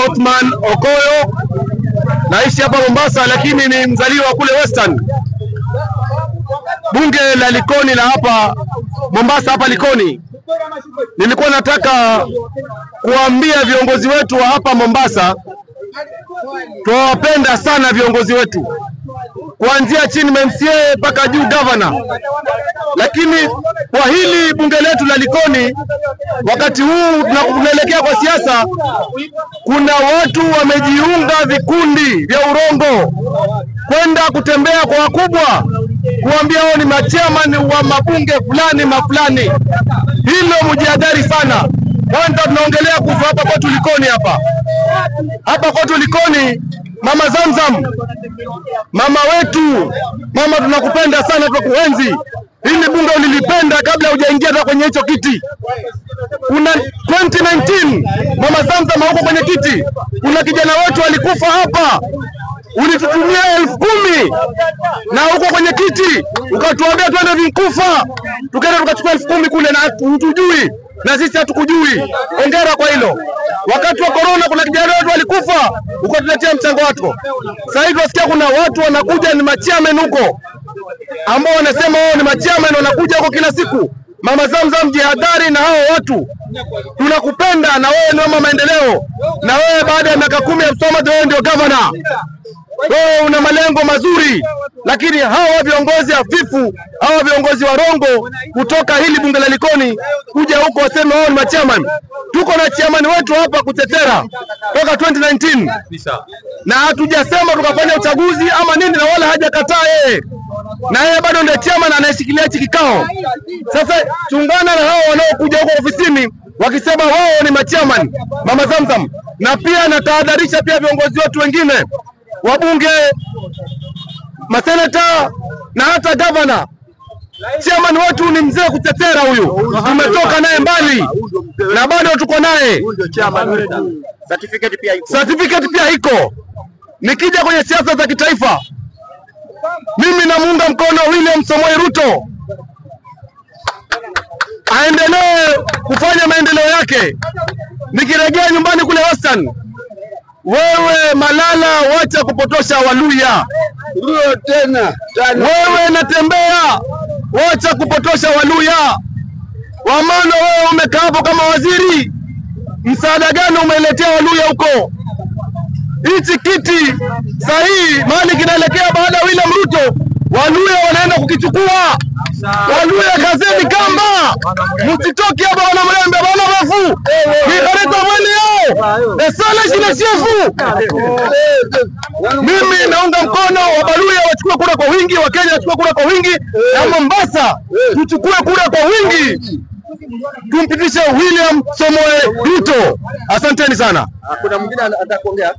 Othman Okoyo, naishi hapa Mombasa lakini ni mzaliwa kule Western. Bunge la Likoni la hapa Mombasa, hapa Likoni. Nilikuwa nataka kuambia viongozi wetu wa hapa Mombasa, tuwapenda sana viongozi wetu, kuanzia chini MCA mpaka juu governor. Lakini kwa hili bunge letu la Likoni, wakati huu tunaelekea kwa siasa, kuna watu wamejiunga vikundi vya urongo kwenda kutembea kwa wakubwa kuambia wao ni machairman wa mabunge fulani mafulani. Hilo mjihadhari sana. Kwanza tunaongelea kuhusu hapa kwetu Likoni hapa kwetu Likoni, Mama Zamzam, mama wetu, mama tunakupenda sana, tunakuenzi. Hili bunge ulilipenda kabla hujaingia hata kwenye hicho kiti. Kuna 2019 Mama Zamzam huko kwenye kiti, kuna kijana wetu alikufa hapa, ulitutumia 10,000 na huko kwenye kiti ukatuambia twende vinkufa, tukaenda tukachukua 10,000 kule na hutujui na sisi hatukujui. Hongera kwa hilo. Wakati wa corona kuna kijana wetu alikufa, ukatuletea mchango wako. Sasa hivi wasikia kuna watu wanakuja ni machairman huko ambao wanasema wao ni machairman, wanakuja huko kila siku. Mama Zamzam, jihadhari na hao watu. Tunakupenda na wewe ni mama maendeleo, na wewe baada ya miaka 10 ya msoma wewe ndio governor. Wewe una malengo mazuri, lakini hawa viongozi hafifu, hawa viongozi warongo kutoka hili bunge la Likoni kuja huko waseme wao ni machairman. Tuko na chairman wetu hapa Kutetera toka 2019 na hatujasema tukafanya uchaguzi ama nini, na wala hajakataa yeye, na yeye bado ndiye chairman anayeshikilia hiki kikao. Sasa chungana na hao wanaokuja huko ofisini wakisema wao ni machairman, Mama Zamzam. Na pia natahadharisha pia viongozi wetu wengine, wabunge, maseneta na hata governor. Chairman wetu ni mzee Kutetera huyu, tumetoka naye mbali na bado tuko naye. Certificate pia iko. Nikija kwenye siasa za kitaifa, mimi namuunga mkono William Samoei Ruto, aendelee kufanya maendeleo yake. Nikirejea nyumbani kule Western, wewe Malala, wacha kupotosha Waluya. Wewe natembea, wacha kupotosha Waluya. Wamano, wewe umekaa hapo kama waziri, msaada gani umeletea Waluya huko? Hichi kiti sahihi mali kinaelekea baada ya William Ruto, Waluya wanaenda kukichukua. Waluya kazeni kamba, msitoki hapa wana mlembe wana mafu. Nikareta mwili yao. Esala shina shefu. Mimi naunga mkono Waluya wachukue kura kwa wingi, Wakenya wachukue kura kwa wingi, na Mombasa tuchukue kura kwa wingi. Tumpitishe William Samoei Ruto. Asanteni sana. Kuna mwingine atakuongea.